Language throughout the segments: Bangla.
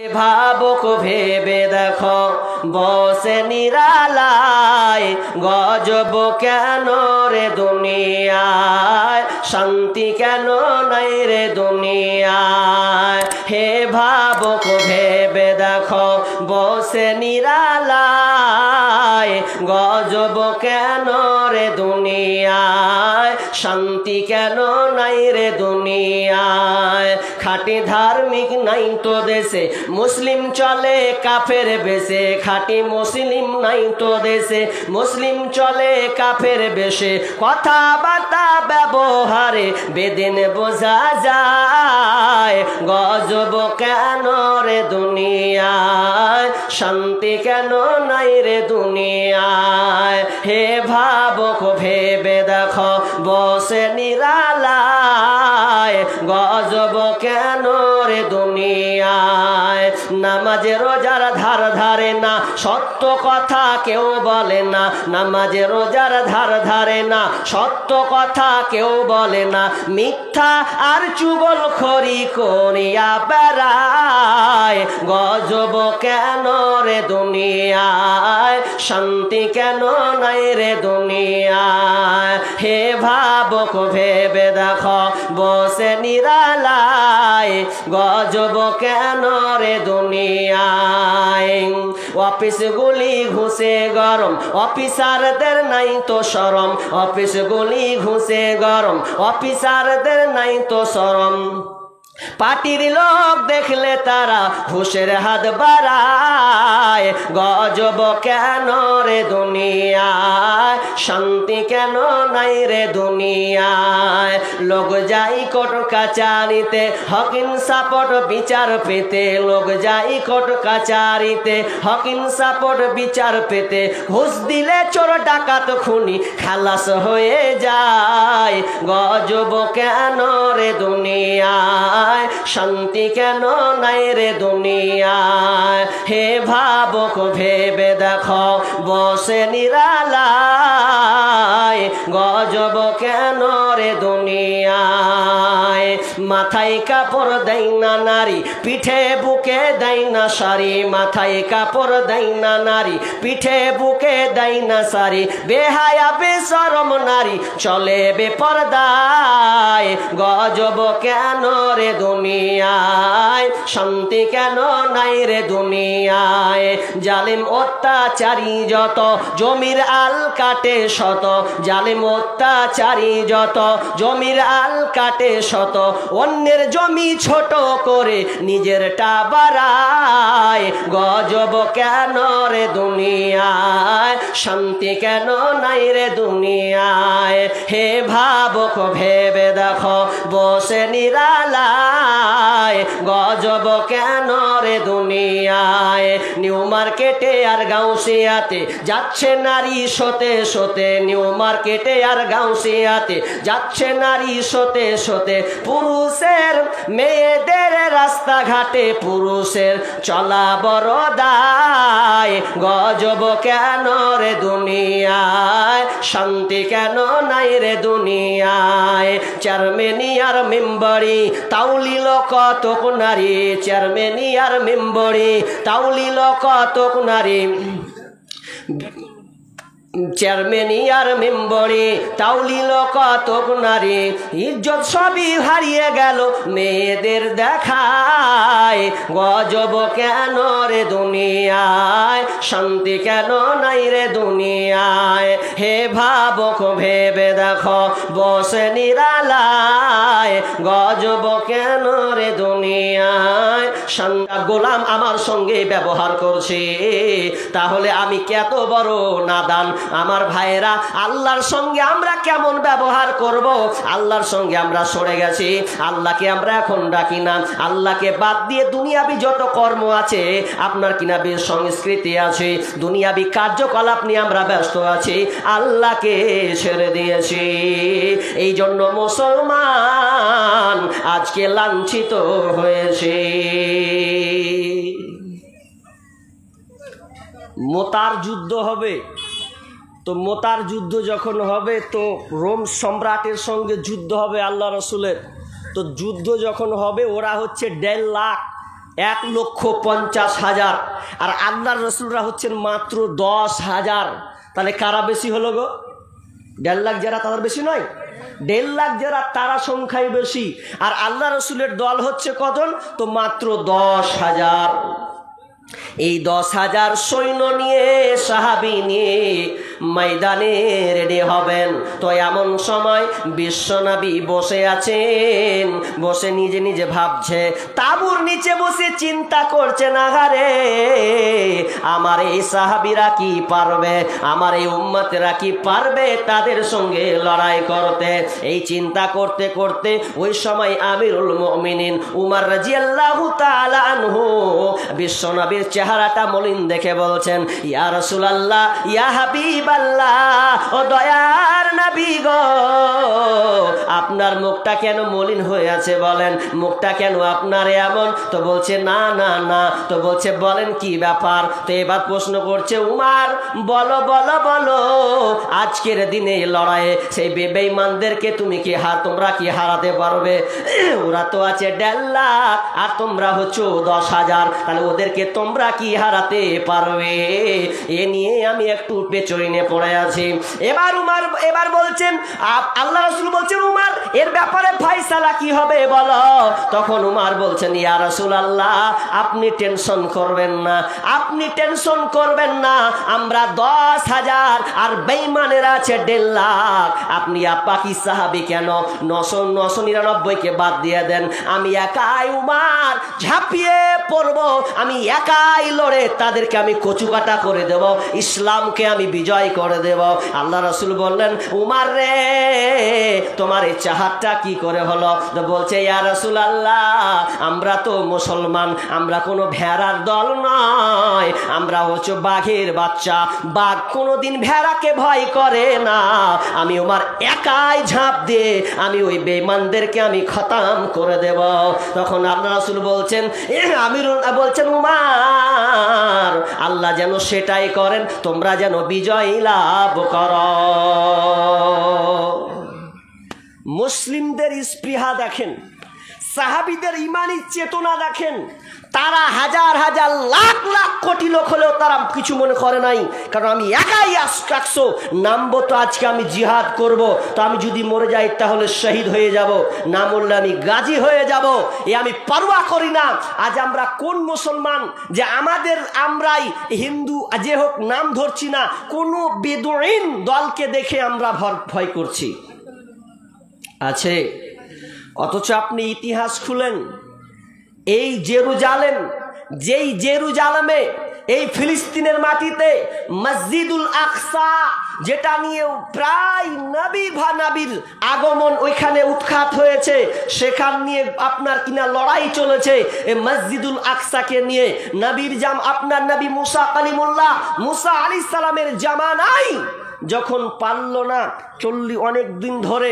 ভাবুক ভেবে দেখো বসে নিরালায়, গজব কেন রে দুনিয়ায়, শান্তি কেন নাই রে দুনিয়ায়। হে ভাবুক ভেবে দেখো বসে নিরালায়, গজব কেন রে দুনিয়ায়, শান্তি কেন নাই রে দুনিয়ায়। খাঁটি ধার্মিক নাই তো দেশে, মুসলিম চলে কাফের বেশে। খাঁটি মুসলিম নাই তো দেশে, মুসলিম চলে কাফের বেশে। কথাবার্তা ব্যবহারে বেদিন বোঝা যায়, গজব কেন রে দুনিয়ায়, শান্তি কেন নাই রে দুনিয়ায়। হে ভাবুক ভেবে দেখো বসে নিরালায়, গজব কেন রে দুনিয়ায়। নামাজে রোজার ধার ধারে না, সত্য কথা কেউ বলে না। নামাজে রোজার ধার ধারে না, সত্য কথা কেউ বলে না। মিথ্যা আর চুগলখড়ি করিয়া বেড়ায়, গজব কেন রে দুনিয়ায়, শান্তি কেন নাই রে দুনিয়ায়। হে ভাবুক ভেবে দেখো বসে নিরালায়, গজব কেন রে দুনিয়ায়। অফিসগুলি ঘুষে গরম, অফিসারদের নাই তো শরম। অফিসগুলি ঘুষে গরম, অফিসারদের নাই তো শরম। পার্টির লোক দেখলে তারা ঘুষের হাত বাড়ায়, গজব কেন রে দুনিয়ায়, শান্তি কেন নাই রে দুনিয়ায়। লোক যাই কোর্ট কাচারিতে হক ইনসাফ বিচার পেতে। লোক যাই কোর্ট কাচারিতে হক ইনসাফ বিচার পেতে। ঘুষ দিলে চোর ডাকাত খুনি খালাস হয়ে যায়, গজব কেন রে দুনিয়ায়, শান্তি কেন নাই রে দুনিয়ায়। হে ভাবুক ভেবে দেখো বসে নিরালায়, গজব কেন রে দুনিয়ায়। মাথায় কাপড় দেয় না নারী, পিঠে বুকে দেয় না শাড়ি। মাথায় কাপড় দেয় না নারী, পিঠে বুকে দেয় না শাড়ি। বেহায়া বেশরম নারী চলে বেপরদায়, গজব কেন রে দুনিয়ায়, শান্তি কেন নাই রে দুনিয়ায়। জালিম অত্যাচারী যত জমির আল কাটে শত। জালিম অত্যাচারী যত জমির আল কাটে শত। অন্যের জমি ছোট করে নিজেরটা বাড়ায়, গজব কেন রে দুনিয়ায়, শান্তি কেন নাই রে দুনিয়ায়। হে ভাবুক ভেবে দেখো বসে নিরালায়, গজব কেন রে দুনিয়ায়। নিউ মার্কেটে আর গাউসিয়াতে যাচ্ছে নারী সতে সতে। নিউ মার্কেটে আর গাউসিয়াতে যাচ্ছে নারী সতে সতে। পুরুষের মেয়েদের রাস্তাঘাটে পুরুষের চলা বড় দায়, গজব কেন রে দুনিয়ায়, শান্তি কেন নাই রে দুনিয়ায়। চেয়ারম্যানি আর মেম্বারি তাউলিল কতক নারী। চেয়ারম্যানি আর মেম্বারি তাউলিল কতক নারী। চেয়ারম্যানি আর মেম্বরে তাউলিল কতক নারী। ইজ্জত সবই হারিয়ে গেল মেয়েদের দেখায়, গজব কেন রে দুনিয়ায়, শান্তি কেন নাই রে দুনিয়ায়। হে ভাবুক ভেবে দেখো বসে নিরালায়, গজব কেন রে দুনিয়ায়। গোলাম আমার সঙ্গে ব্যবহার করছে, তাহলে আমি কত বড় নাদান। আমার ভাইয়েরা, আল্লাহর সঙ্গে আমরা কেমন ব্যবহার করব? আল্লাহর সঙ্গে আমরা সরে গেছি, আল্লাহকে আমরা এখন ডাকি না। আল্লাহকে বাদ দিয়ে দুনিয়াবি যত কর্ম আছে, আপনার কিনা বেশ সংস্কৃতি আছে, দুনিয়াবি কার্যকলাপ নিয়ে আমরা ব্যস্ত আছি, আল্লাহকে ছেড়ে দিয়েছি। এই জন্য মুসলমান আজকে লাঞ্ছিত হয়েছে। মোতার যুদ্ধ হবে, তো মোতার যুদ্ধ যখন হবে তো রোম সম্রাটের সঙ্গে যুদ্ধ হবে আল্লাহ রসুলের। তো যুদ্ধ যখন হবে ওরা হচ্ছে 1.5 লাখ 1,50,000, আর আল্লাহর রসুলরা হচ্ছেন মাত্র 10,000। তাহলে কারা বেশি হলো গো? 1.5 লাখ যারা তাদের বেশি নয়? 1.5 লাখ যারা তারা সংখ্যায় বেশি, আর আল্লাহ রসুলের দল হচ্ছে কজন? তো মাত্র 10,000। এই 10,000 সৈন্য নিয়ে, সাহাবী নিয়ে ময়দানে রেডি হবেন। তো এমন সময় বিশ্বনবী বসে আছেন, বসে নিজে নিজে ভাবছে, তাঁবুর নিচে বসে চিন্তা করছে, না হারে আমার এই সাহাবীরা কি পারবে, আমার এই উম্মতেরা কি পারবে তাদের সঙ্গে লড়াই করতে। এই চিন্তা করতে করতে ওই সময় আমিরুল মুমিনিন উমর রাদিয়াল্লাহু তাআলা আনহু বিশ্বনবীর চেহারাটা মলিন দেখে বলছেন, ইয়া রাসূলুল্লাহ, ইয়া হাবিবাল্লাহ, ও দয়ার নবী গো, আপনার মুখটা কেন মলিন হয়ে আছে বলেন, মুখটা কেন আপনার এমন? তো বলছে না না না। তো বলছে বলেন কি ব্যাপার? তো এবার প্রশ্ন করছে, উমার বলো বলো বলো, আজকের দিনে লড়াইয়ে সেই বেঈমানদেরকে তোমরা কি হারাতে পারবে? ওরা তো আছে 1.5 লাখ আর তোমরা হচ্ছে 10,000, তাহলে ওদেরকে তোমরা কি হারাতে পারবে? এ নিয়ে আমি একটু পেছনে পড়ে আছি। এবার বলছেন, আল্লাহ রাসূল বলছেন, উমার এর ব্যাপারে ফয়সালা কি হবে বলো। তখন উমার বলছেন, ইয়া রাসূলুল্লাহ, আপনি টেনশন করবেন না, আপনি টেনশন করবেন না, আমরা 10,000 আর বেঈমানেরা আছে 1.5 লাখ। আপনি বাকি সাহাবী কেন 999কে বাদ দিয়ে দেন, আমি একাই উমার ঝাঁপিয়ে পড়ব, আমি একাই লড়ে তাদেরকে আমি কচুকাটা করে দেব, ইসলামকে আমি বিজয় করে দেব। আল্লাহ রাসূল বললেন, উমার রে, তোমার এই চাহাতটা কি করে হলো? তো বলছে, ইয়া রাসূলুল্লাহ, আমরা তো মুসলমান, আমরা কোনো ভেড়ার দল নয়, আমরা হচ্ছে বাঘের বাচ্চা। বাঘ কোনোদিন ভেড়াকে ভয় করে না। আমি উমার একাই ঝাঁপ দিয়ে আমি ওই বেঈমানদেরকে আমি খতম করে দেব। তখন আল্লাহ রাসূল বলছেন, বলছেন, উমার আল্লাহ যেন সেটাই করেন, তোমরা যেন বিজয় লাভ করো। মুসলিমদের স্পৃহা দেখেন, সাহাবীদের ঈমানি চেতনা দেখেন। তারা হাজার হাজার লাখ লাখ কোটি লোক হলেও তারা কিছু মনে করে নাই, কারণ আমি একাই 100 নামবো, তো আজকে আমি জিহাদ করব, তো আমি যদি মরে যাই তাহলে শহীদ হয়ে যাব, না মরলে আমি গাজী হয়ে যাব, এ আমি পারোয়া করি না। আজ আমরা কোন মুসলমান যে আমরাই হিন্দু যে হোক নাম ধরছি না, কোনো বেদুইন দলকে দেখে আমরা ভয় করছি আছে? অথচ আপনি ইতিহাস খুলেন, এই জেরুজালেম, যেই জেরুজালেমে, এই ফিলিস্তিনের মাটিতে মসজিদুল আকসা, যেটা নিয়ে প্রায় নবীর আগমন ওইখানে উৎখাত হয়েছে, সেখান নিয়ে আপনার কিনা লড়াই চলেছে। এই মসজিদুল আকসাকে নিয়ে আপনার নবী মুসা কালিমুল্লাহ, মুসা আলাইহিস সালামের জামানায় যখন পারল না, অনেক দিন ধরে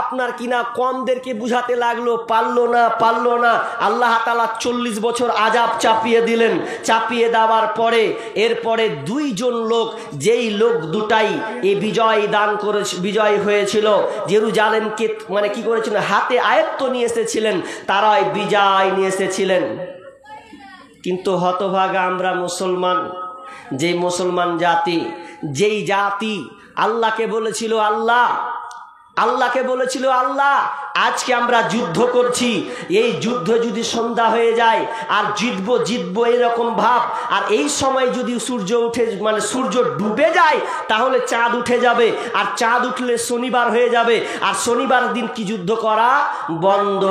আপনার কিনা কমদেরকে বুঝাতে লাগলো, পারলো না। আল্লাহ তাআলা 40 বছর আযাব চাপিয়ে দিলেন। চাপিয়ে দেওয়ার পরে এরপরে 2 জন লোক, যেই লোক দুটাই এই বিজয় হয়েছিল, জেরুজালেমকে মানে কি করেছিল, হাতে আয়ত্ত নিয়ে এসেছিলেন, তারাই বিজয় নিয়ে এসেছিলেন। কিন্তু হতভাগা আমরা মুসলমান, যেই মুসলমান জাতি, যেই জাতি আল্লাহকে বলেছিল আল্লাহ, আজকে আমরা যুদ্ধ করছি, এই যুদ্ধ যদি সন্ধ্যা হয়ে যায় আর জিতবো এরকম ভাব, আর এই সময় যদি সূর্য ডুবে যায় তাহলে চাঁদ উঠে যাবে, আর চাঁদ উঠলে শনিবার হয়ে যাবে, আর শনিবার দিন কি যুদ্ধ করা বন্ধ।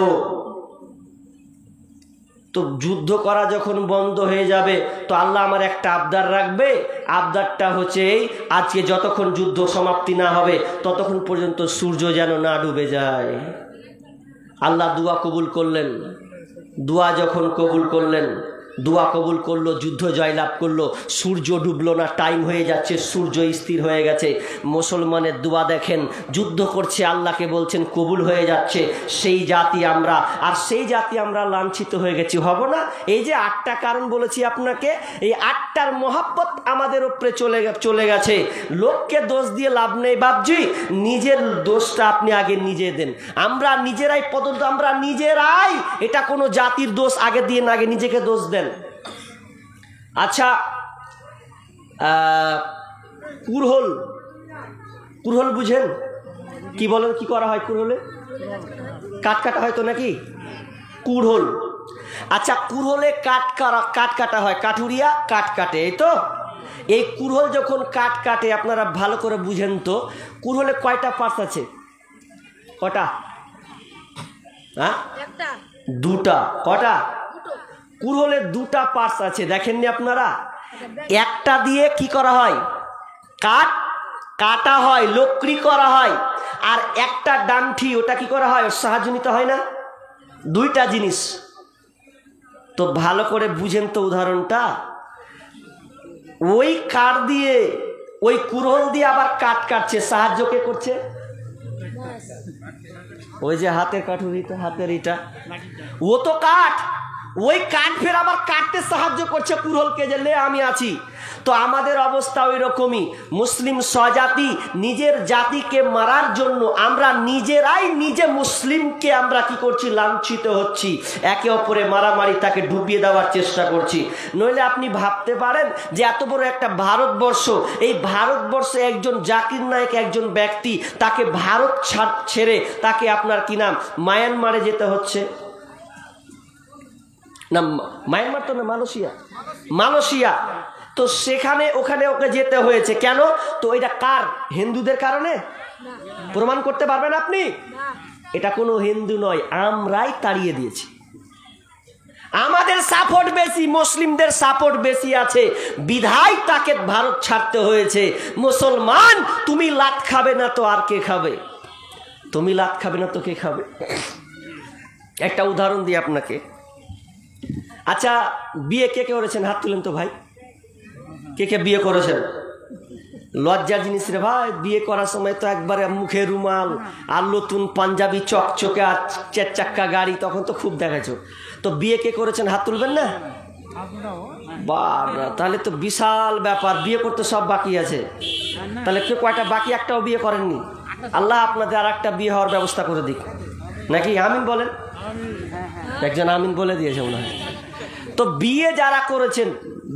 তো যুদ্ধ করা যখন বন্ধ হয়ে যাবে, তো আল্লাহ আমার একটা আবদার রাখবে। আবদারটা হচ্ছে আজকে যতক্ষণ যুদ্ধ সমাপ্তি না হবে ততক্ষণ পর্যন্ত সূর্য যেন না ডুবে যায়। আল্লাহ দোয়া কবুল করলেন। দোয়া যখন কবুল করলেন, দোয়া কবুল করলো, যুদ্ধ জয়লাভ করলো, সূর্য ডুবলো না, টাইম হয়ে যাচ্ছে, সূর্য স্থির হয়ে গেছে। মুসলমানের দোয়া দেখেন, যুদ্ধ করছে, আল্লাহকে বলছেন, কবুল হয়ে যাচ্ছে। সেই জাতি আমরা, আর সেই জাতি আমরা লাঞ্ছিত হয়ে গেছি, হব না? এই যে 8টা কারণ বলেছি আপনাকে, এই 8টার মহাব্বত আমাদের উপরে চলে গেছে। লোককে দোষ দিয়ে লাভ নেই বাপজি, নিজের দোষটা আপনি আগে নিজে দেন। আমরা নিজেরাই আমরা নিজেরাই, এটা কোনো জাতির দোষ আগে দিয়ে না, আগে নিজেকে দোষ দেন। আচ্ছা, কুরহল বুঝেন? কি বলেন, কি করা হয় কুরহলে? কাঠ কাটা হয় তো নাকি? কুরহল। আচ্ছা, কুরহলে কাঠ কাটা হয়, কাঠুরিয়া কাঠ কাটে, এই তো। এই কুরহল যখন কাঠ কাটে, আপনারা ভালো করে বুঝেন তো, কুরহলে কয়টা পার্টস আছে? কটা? হ্যাঁ, 2টা। কটা? কুরহলে 2টা পার্টস আছে, দেখেননি আপনারা? একটা দিয়ে কি করা হয়? কাঠ কাটা হয়, লকড়ি করা হয়। আর একটা ডান্ঠি, ওটা কি করা হয়? সাহায্য নিতে হয় না? 2টা জিনিস। তো ভালো করে বুঝেন তো উদাহরণটা। ওই কাঠ দিয়ে, ওই কুরহল দিয়ে আবার কাঠ কাটছে, সাহায্য কে করছে? ওই যে হাতের কাঠুরিটা, হাতের এটা, ও তো কাঠ। ওই কাঠ ফের আবার কাটতে সাহায্য করছে কুরহলকে, যে লে আমি আছি। তো আমাদের অবস্থা ওই রকমই। মুসলিম স্বজাতি নিজের জাতিকে মারার জন্য আমরা নিজেরাই নিজে মুসলিমকে আমরা কি করছি? লাঞ্ছিত হচ্ছি, একে অপরে মারামারি, তাকে ডুবিয়ে দেওয়ার চেষ্টা করছি। নইলে আপনি ভাবতে পারেন যে এত বড় একটা ভারতবর্ষ, এই ভারতবর্ষে একজন জাকির নায়েক, একজন ব্যক্তি, তাকে ভারত ছেড়ে তাকে আপনার কি নাম মায়ানমারে যেতে হচ্ছে না, মায়ানমার তো না, মালয়েশিয়া। তো ওখানে ওকে যেতে হয়েছে কেন? তো এটা কার? হিন্দুদের কারণে? প্রমাণ করতে পারবেন আপনি? এটা কোনো হিন্দু নয়, আমরাই তাড়িয়ে দিয়েছি। আমাদের সাপোর্ট বেশি, মুসলিমদের সাপোর্ট বেশি আছে, বিধায় তাকে ভারত ছাড়তে হয়েছে। মুসলমান, তুমি লাত খাবে না তো আর কে খাবে? তুমি লাত খাবে না তো কে খাবে? একটা উদাহরণ দিই আপনাকে। আচ্ছা, বিয়ে কে কে করেছেন? হাত তুলেন তো ভাই, কে কে বিয়ে করেছেন? লজ্জার জিনিস রে ভাই, বিয়ে করার সময় তো একবারে মুখে রুমাল আর নতুন পাঞ্জাবি চকচকে আর 4 চাক্কা গাড়ি, তখন তো খুব দেখাচ্ছ। তো বিয়ে কে করেছেন? হাত তুলবেন না? বাবা, তাহলে তো বিশাল ব্যাপার, বিয়ে করতে সব বাকি আছে। তাহলে কেউ কয়টা বাকি? একটাও বিয়ে করেননি? আল্লাহ আপনাদের আর একটা বিয়ে হওয়ার ব্যবস্থা করে দিক, নাকি? আমিন বলেন। একজন আমিন বলে দিয়েছে মনে হয়। তো বিয়ে যারা করেছেন,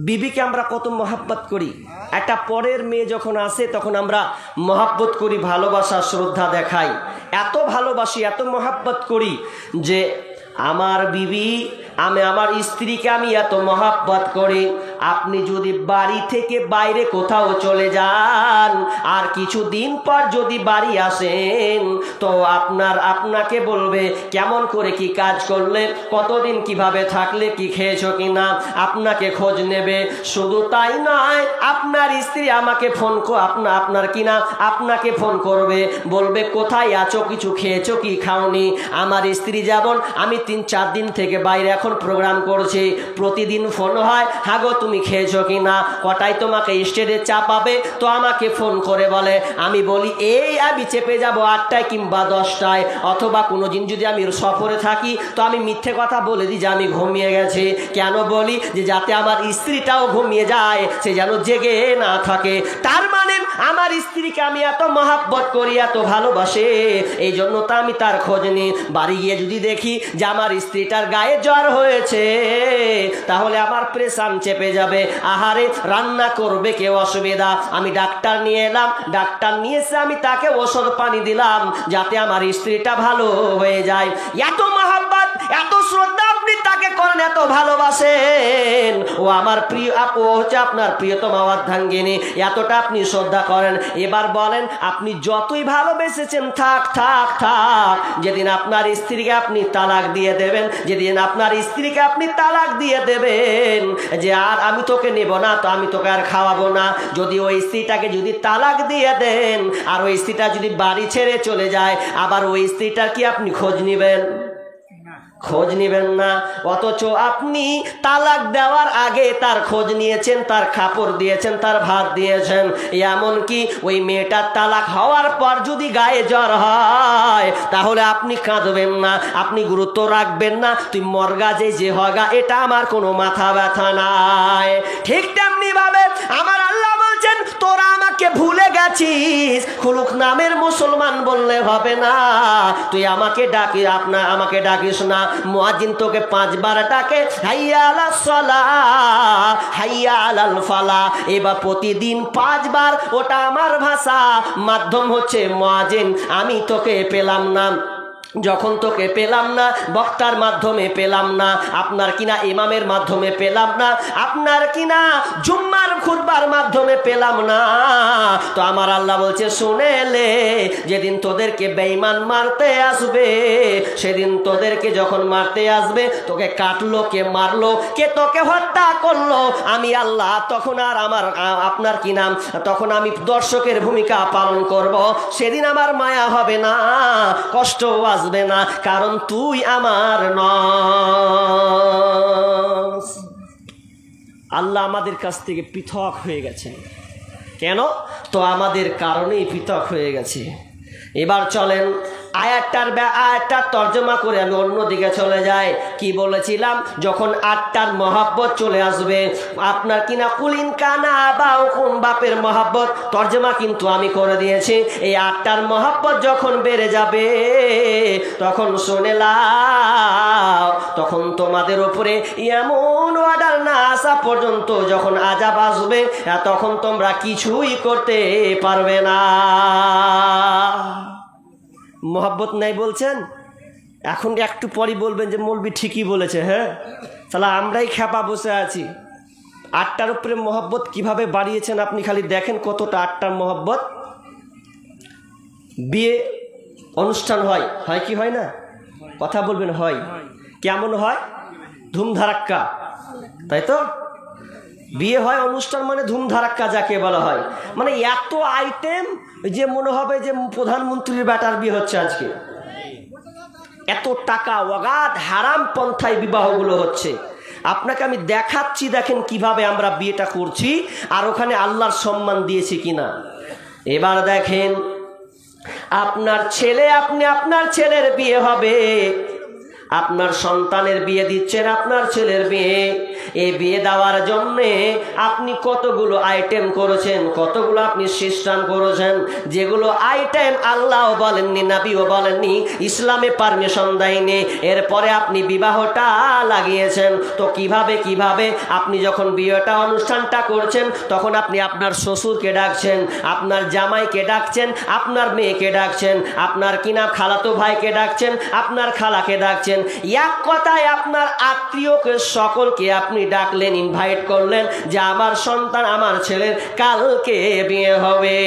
বিবিকে আমরা কত মহাব্বত করি। একটা পরের মেয়ে যখন আসে, তখন আমরা মহাব্বত করি, ভালোবাসা শ্রদ্ধা দেখাই, এত ভালোবাসি, এত মহাব্বত করি যে আমার বিবি, আমি আমার স্ত্রীকে আমি এত মহাব্বত করি। আপনি যদি বাড়ি থেকে বাইরে কোথাও চলে যান, আর কিছুদিন পর যদি বাড়ি আসেন, তো আপনাকে বলবে কেমন করে কি কাজ করলে, কতদিন কিভাবে থাকলে, কি খেয়েছো কিনা, আপনাকে খোঁজ নেবে। শুধু তাই নয়, আপনার স্ত্রী আমাকে আপনাকে ফোন করবে, বলবে কোথায় আছো, কিছু খেয়েছো কি খাওনি। আমার স্ত্রী যেমন, আমি 3-4 দিন থেকে বাইরে এখন প্রোগ্রাম করছি, প্রতিদিন ফোন হয়, হাগো তুমি খেয়েছো কিনা, কটায় তোমাকে স্টেজে চাপাবে, তো আমাকে ফোন করে বলে। আমি বলি আমি চেপে যাবো 8টায় কিংবা 10টায়, অথবা কোনো দিন যদি আমি সফরে থাকি, তো আমি মিথ্যে কথা বলে দিই যে আমি ঘুমিয়ে গেছি। কেন বলি? যে যাতে আমার স্ত্রীটাও ঘুমিয়ে যায়, সে যেন জেগে না থাকে। তার মানে আমার স্ত্রীকে আমি এত মহাব্বত করি, এত ভালোবাসে, এই জন্য তো আমি তার খোঁজ নিই। বাড়ি গিয়ে যদি দেখি যে আমার স্ত্রীটার গায়ে জ্বর হয়েছে, তাহলে আমার প্রেশান চেপে যাবে। আহারে, রান্না করবে কেউ, অসুবিধা। আমি ডাক্তার নিয়ে এলাম, ডাক্তার নিয়ে এসে আমি তাকে ওষুধ পানি দিলাম, যাতে আমার স্ত্রীটা ভালো হয়ে যায়। এত মহাব্বত, এত শ্রদ্ধা আপনি তাকে করেন, এত ভালোবাসেন। ও আমার প্রিয়, ও হচ্ছে আপনার প্রিয়তমা অর্ধাঙ্গিনী, এতটা আপনি শ্রদ্ধা করেন। এবার বলেন, আপনি যতই ভালোবেসেছেন, থাক, যেদিন আপনার স্ত্রীকে আপনি তালাক দিয়ে দেবেন, যে আর আমি তোকে নেব না, তো আমি তোকে আর খাওয়াবো না, যদি ওই স্ত্রীটাকে যদি তালাক দিয়ে দেন, আর ওই স্ত্রীটা যদি বাড়ি ছেড়ে চলে যায়, আবার ওই স্ত্রীটার কি আপনি খোঁজ নেবেন? খোঁজ নেবেন না। অথচ আপনি তালাক দেওয়ার আগে তার খোঁজ নিয়েছেন, তার কাপড় দিয়েছেন, তার ভাত দিয়েছেন। এমনকি ওই মেয়েটার তালাক হওয়ার পর যদি গায়ে জ্বর হয় তাহলে আপনি কাঁদবেন না, আপনি গুরুত্ব রাখবেন না, তুই মরগা যে হগা, এটা আমার কোনো মাথা ব্যথা নাই। ঠিক তেমনি ভাবে আমার আল্লাহ বলছেন, তোরা আমাকে ভুলে গেছিস, খুলুক নামের মুসলমান বললে হবে না, তুই আমাকে আমাকে ডাকিস না। মুয়াজ্জিন তোকে 5 বার ডাকে, হাইয়া আলাস সালাহ, হাইয়া আলাল ফালাহ। এবার প্রতিদিন 5 বার, ওটা আমার ভাষা, মাধ্যম হচ্ছে মুয়াজ্জিন। আমি তোকে পেলাম না, যখন তোকে পেলাম না, বক্তার মাধ্যমে পেলাম না, আপনার কিনা ইমামের মাধ্যমে পেলাম না, আপনার কিনা জুম্মার খুতবার মাধ্যমে পেলাম না, তো আমার আল্লাহ বলছে শুনেলে, যেদিন তোদেরকে বেঈমান মারতে আসবে, সেদিন তোদেরকে যখন মারতে আসবে, তোকে কাটলো কে, মারলো কে, তোকে হত্যা করলো, আমি আল্লাহ তখন আর আপনার কি নাম, তখন আমি দর্শকের ভূমিকা পালন করব। সেদিন আমার মায়া হবে না, কষ্ট আসবে না, কারণ তুই আমার নস। আল্লাহ আমাদের কাছ থেকে পৃথক হয়ে গেছে। কেন? তো আমাদের কারণেই পৃথক হয়ে গেছে। এবার চলেন আয়াতটার তর্জমা করে আমি অন্যদিকে চলে যাই। কি বলেছিলাম? যখন 8টার মহাব্বত চলে আসবে, আপনার কিনা কুলিন কানা বা হুকুম, বাপের মহাব্বত তর্জমা কিন্তু আমি করে দিয়েছি। এই 8টার মহাব্বত যখন বেড়ে যাবে, তখন শুনে লাও, তখন তোমাদের উপরে এমন অর্ডার না আসা পর্যন্ত যখন আযাব আসবে, তখন তোমরা কিছুই করতে পারবে না। মোহাব্বত নাই বলছেন, এখন একটু পরই বলবেন যে মৌলবি ঠিকই বলেছে। হ্যাঁ, তাহলে আমরাই খেপা বসে আছি। 8টার উপরে মোহাব্বত কিভাবে বাড়িয়েছেন আপনি খালি দেখেন, কতটা 8টার মোহাব্বত। বিয়ে অনুষ্ঠান হয়, হয় কি হয় না? কথা বলবেন, হয়। কেমন হয়? ধুমধারাক্কা, তাই তো? বিয়ে হয় অনুষ্ঠান মানে ধুমধারাক্কা যাকে বলা হয়, মানে এত আইটেম যে মনে হবে যে প্রধানমন্ত্রীর বেটার বিয়ে হচ্ছে আজকে। এত টাকা, অগাধ হারাম পন্থায় বিবাহগুলো হচ্ছে। আপনাকে আমি দেখাচ্ছি, দেখেন কিভাবে আমরা বিয়েটা করছি আর ওখানে আল্লাহর সম্মান দিয়েছি কিনা। এবার দেখেন, আপনার ছেলে, আপনার ছেলের বিয়ে হবে, আপনার সন্তানের বিয়ে দিচ্ছেন, আপনার ছেলের বিয়ে। এই বিয়ে দেওয়ার জন্যে আপনি কতগুলো আইটেম করেছেন, কতগুলো আপনি সিস্টেম করেছেন, যেগুলো আইটেম আল্লাহও বলেননি, নবীও বলেননি, ইসলামে পারমিশন দেয়নি। এরপরে আপনি বিবাহটা লাগিয়েছেন। তো কিভাবে আপনি যখন বিয়েটা অনুষ্ঠানটা করছেন, তখন আপনি আপনার শ্বশুরকে ডাকছেন, আপনার জামাইকে ডাকছেন, আপনার মেয়েকে ডাকছেন, আপনার কিনা খালাতো ভাইকে ডাকছেন, আপনার খালাকে ডাকছেন। এক কথায় আপনার আত্মীয়কে সকলকে আপনি ডাকলেন, ইনভাইট করলেন যে আমার সন্তান, আমার ছেলের কালকে বিয়ে হবে।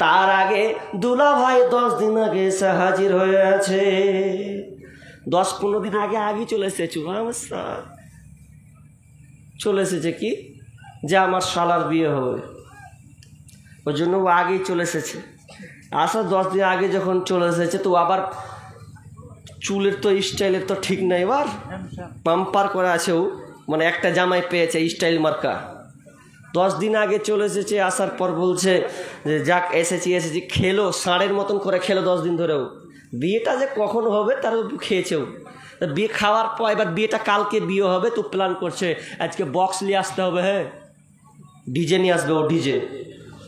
তার আগে দুলা ভাই 10 দিন আগে এসে হাজির হয়ে আছে, 10-15 দিন আগে চলে এসেছে, চলে এসেছে কি যে আমার শালার বিয়ে হবে, ওই জন্য ও আগেই চলে এসেছে। আসা 10 দিন আগে যখন চলে এসেছে, তো আবার চুলের তো স্টাইলের তো ঠিক নাই, এবার পাম্পার করে আছে ও, মানে একটা জামাই পেয়েছে স্টাইল মার্কা। 10 দিন আগে চলে এসেছে, আসার পর বলছে যে যাক এসেছি খেলো, ষাঁড়ের মতন করে খেলো 10 দিন ধরেও। বিয়েটা যে কখন হবে তার খেয়েছেও। বিয়ে খাওয়ার পর এবার বিয়েটা কালকে বিয়ে হবে, তো প্ল্যান করছে আজকে বক্স নিয়ে আসতে হবে, হ্যাঁ ডিজে নিয়ে আসবে, ও ডিজে।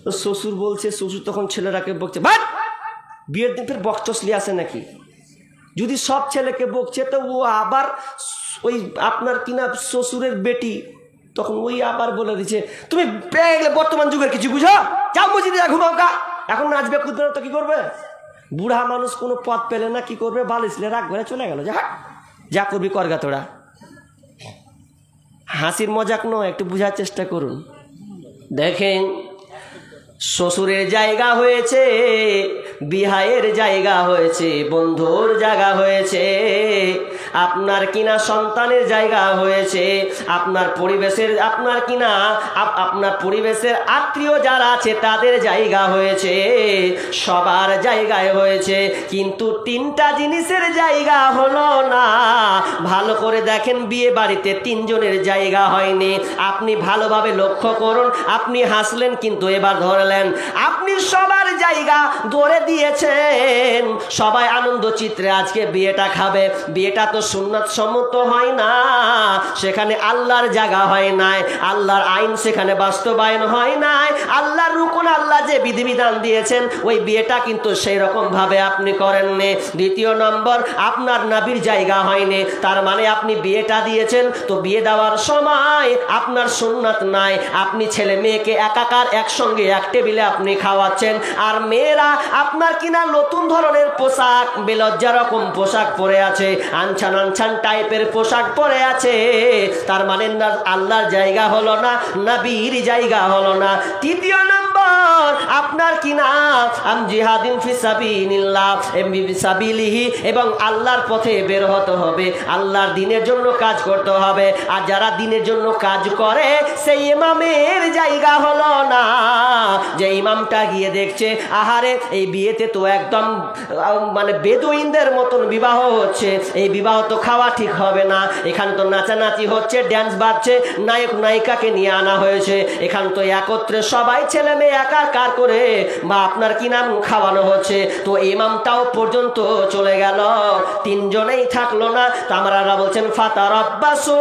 তো শ্বশুর বলছে, শ্বশুর তখন ছেলেরাকে বকছে, ভাই বিয়ের দিন ফের বক্স টক্স নিয়ে আসে নাকি? যদি সব ছেলেকে বকছে, তো ও আবার ওই আপনার কিনা শ্বশুরের বেটি, তখন ওই আবার বলে দিচ্ছে, তুমি বর্তমান যুগের কিছু বুঝো, যাও মসজিদে ঘুমাও কা, এখন নাচবে কুদবে তো কি করবে? বুড়া মানুষ কোনো পথ পেলে না, কি করবে? বালিশলে রাগ ঘরে চলে গেল, যা করবি করগা তোরা। হাসির মজাক নয়, একটু বোঝার চেষ্টা করুন। দেখেন, শ্বশুরের জায়গা হয়েছে, বিহায়ের জায়গা হয়েছে, বন্ধুর জায়গা হয়েছে, আপনার কিনা সন্তানের জায়গা হয়েছে, আপনার পরিবেশের আপনার পরিবেশের আত্মীয় যারা আছে তাদের জায়গা হয়েছে, সবার জায়গায় হয়েছে, কিন্তু তিনটা জিনিসের জায়গা হলো না। ভালো করে দেখেন, বিয়ে বাড়িতে তিনজনের জায়গা হয়নি। আপনি ভালোভাবে লক্ষ্য করুন। আপনি হাসলেন কিন্তু এবার ধরলেন, আপনি সবার জায়গা ধরে দিয়েছেন। সবাই আনন্দ চিত্রে আজকে বিয়েটা খাবে, বিয়েটা তো সুন্নাত সম্মত হয় না, সেখানে আল্লাহর জায়গা হয় নাই, আল্লাহর আইন সেখানে বাস্তবায়ন হয় নাই, আল্লাহর রুকন আল্লাহ যে বিধিবিধান দিয়েছেন ওই বিয়েটা কিন্তু সেই রকম ভাবে আপনি করেননি। দ্বিতীয় নম্বর, আপনার নবীর জায়গা হয়নি, তার মানে আপনি বিয়েটা দিয়েছেন তো বিয়ে দেওয়ার সময় আপনার সুন্নাত নাই, আপনি ছেলে মেয়েকে একাকার একসঙ্গে এক টেবিলে আপনি খাওয়াচ্ছেন, আর মেয়েরা আপনার কিনা নতুন ধরনের পোশাক, বেলজ্জা রকম পোশাক পরে আছে, আনছান আনছান টাইপের পোশাক পরে আছে, তার মানে না আল্লাহর জায়গা হলো না, নবীর জায়গা হলো না। তৃতীয় নম্বর, আপনার কিনা জিহাদিন ফি সাবিলিল্লাহ সাবিলিহি, এবং আল্লাহর পথে বের হতে হবে, আল্লাহর দ্বীনের জন্য কাজ করতে হবে, আর যারা দ্বীনের জন্য কাজ করে সেই ইমামের জায়গা হলো না, যে ইমামটা গিয়ে দেখছে আহারে এই বিয়েতে তো একদম মানে বেদুইনদের মতন বিবাহ হচ্ছে, এই বিবাহ তো খাওয়া ঠিক হবে না, এখানে তো নাচানাচি হচ্ছে, ড্যান্স বাজছে, নায়ক নায়িকাকে নিয়ে আনা হয়েছে, এখান তো একত্রে সবাই ছেলে মেয়ে একাকার করে বা আপনার কি নাম খাওয়ানো হচ্ছে, তো ইমামটাও পর্যন্ত চলে গেল, তিনজনেই থাকলো না। তো আমরা বলছেন ফাতারাব্বাসু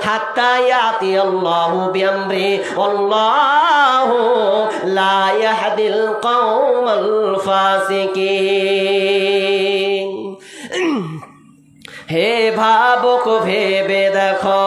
হাত্তা ইয়াতি আল্লাহু বিআমরি আল্লাহু লা ইয়াহদিল কওমাল ফাসিকিন। হে ভাবুক ভেবে দেখো,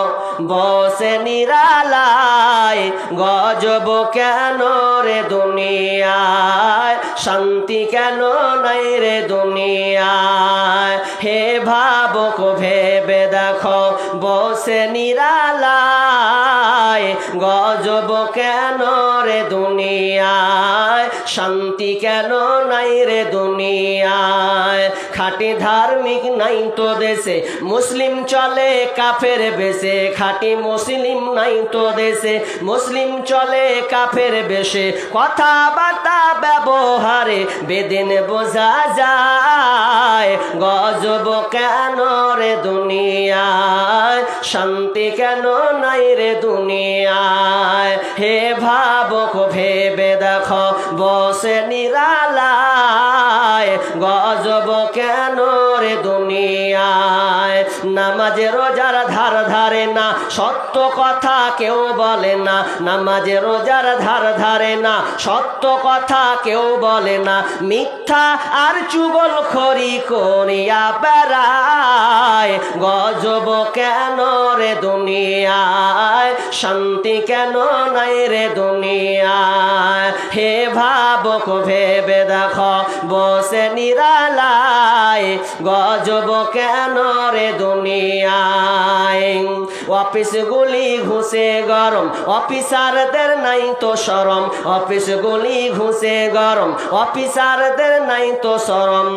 বসে নিরালায় গজব কেন রে দুনিয়ায়, শান্তি কেন নাই রে দুনিয়ায়। হে ভাবুক ভেবে দেখো, বসে নিরালায় গজব কেন রে দুনিয়ায়, শান্তি কেন নাই রে দুনিয়ায়। খাঁটি ধার্মিক নাই তো দেশে, মুসলিম চলে কাফের বেশে, খাঁটি মুসলিম নাই তো দেশে, মুসলিম চলে কাফের বেশে, কথাবার্তা ব্যবহারে বেদিন বোঝা যায়, গজব কেন রে দুনিয়ায়, শান্তি কেন নাই রে দুনিয়ায়। হে ভাবুক ভেবে দেখো, বসে নিরালায় গজব কেন রে দুনিয়ায়। নামাজে রোজার ধার ধারে না, সত্য কথা কেউ বলে না, নামাজে রোজার ধার ধারে না, সত্য কথা কেউ বলে না, মিথ্যা আর চুগলখড়ি করিয়া বেড়ায়, গজব কেন রে দুনিয়ায়, শান্তি কেন নাই রে দুনিয়ায়। হে ভাবুক ভেবে দেখো, বসে নিরালায় গজব কেন রে দুনিয়ায়। অফিসগুলি ঘুষে গরম, অফিসারদের নাই তো শরম, অফিসগুলি ঘুষে গরম, অফিসারদের নাই তো শরম,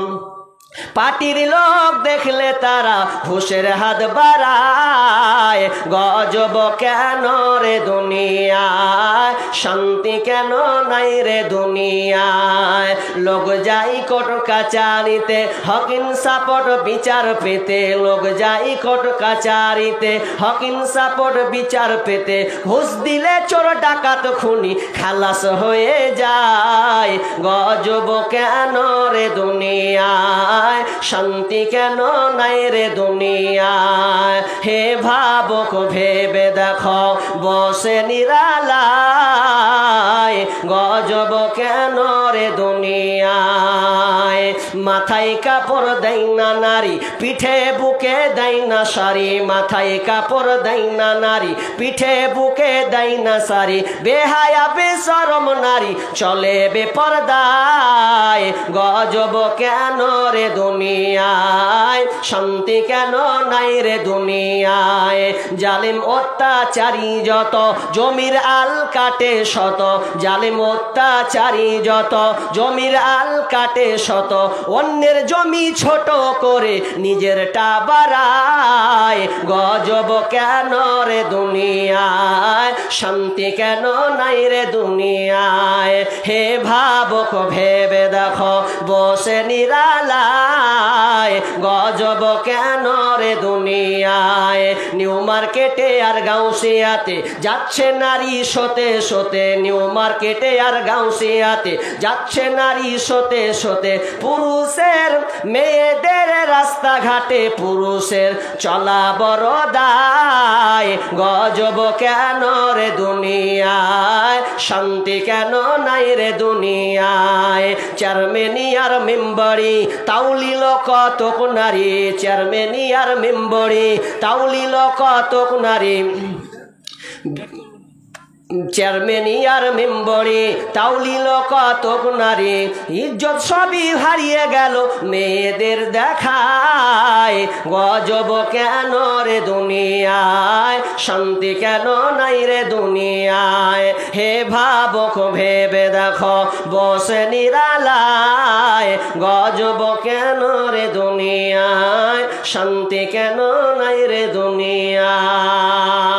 পার্টির লোক দেখলে তারা ঘুষের হাত বাড়ায়, গজব কেন রে দুনিয়ায়, শান্তি কেন নাই রে দুনিয়ায়। লোক যাই কোর্ট কাচারিতে হকিন সাপোর্ট বিচার পেতে, লোক যাই কোর্ট কাচারিতে হকিন সাপোর্ট বিচার পেতে, ঘুষ দিলে চোর ডাকাত খুনি খালাস হয়ে যায়, গজব কেন রে দুনিয়ায়, শান্তি কেন নাই রে দুনিয়ায়। হে ভাবুক ভেবে দেখো, বসে নিরালায় গজব কেন রে দুনিয়ায়। মাথায় কাপড় দেয় না নারী, পিঠে বুকে দেয় না শাড়ি, মাথায় কাপড় দেয় না নারী, পিঠে বুকে দেয় না শাড়ি, বেহায়া বেশরম নারী চলে বেপরদায়, গজব কেন রে দুনিয়ায়, শান্তি কেন নাই রে দুনিয়ায়। জালিম অত্যাচারী যত জমির আল কাটে শত, জালিম অত্যাচারী যত জমির আল কাটে শত, অন্যের জমি ছোট ছোট করে নিজেরটা বাড়ায় গজব কেন রে দুনিয়ায় শান্তি কেন নাই রে দুনিয়ায় হে ভাবুক ভেবে দেখো বসে নিরালায় গজব কেন রে দুনিয়ায় নিউ মার্কেটে আর গাউসিয়াতে যাচ্ছে নারী সতে সতে নিউ মার্কেটে আর গাউসিয়াতে যাচ্ছে নারী সতে সতে পুরুষের মেয়েদের রাস্তাঘাটে পুরুষের চলা বড় দায় গজব কেন রে দুনিয়ায় শান্তি কেন নাই রে দুনিয়ায় চেয়ারম্যানি আর মেম্বারি তাউলিল কতক নারী চেয়ারম্যানি আর মেম্বারি তাউলিল কতক নারী চেয়ারম্যানি আর মেম্বরে তাউলিল কতক নারী ইজ্জত সবই হারিয়ে গেল মেয়েদের দেখায় গজব কেন রে দুনিয়ায় শান্তি কেন নাই রে দুনিয়ায় হে ভাবুক ভেবে দেখো বসে নিরালায় গজব কেন রে দুনিয়ায় শান্তি কেন নাই রে দুনিয়ায়।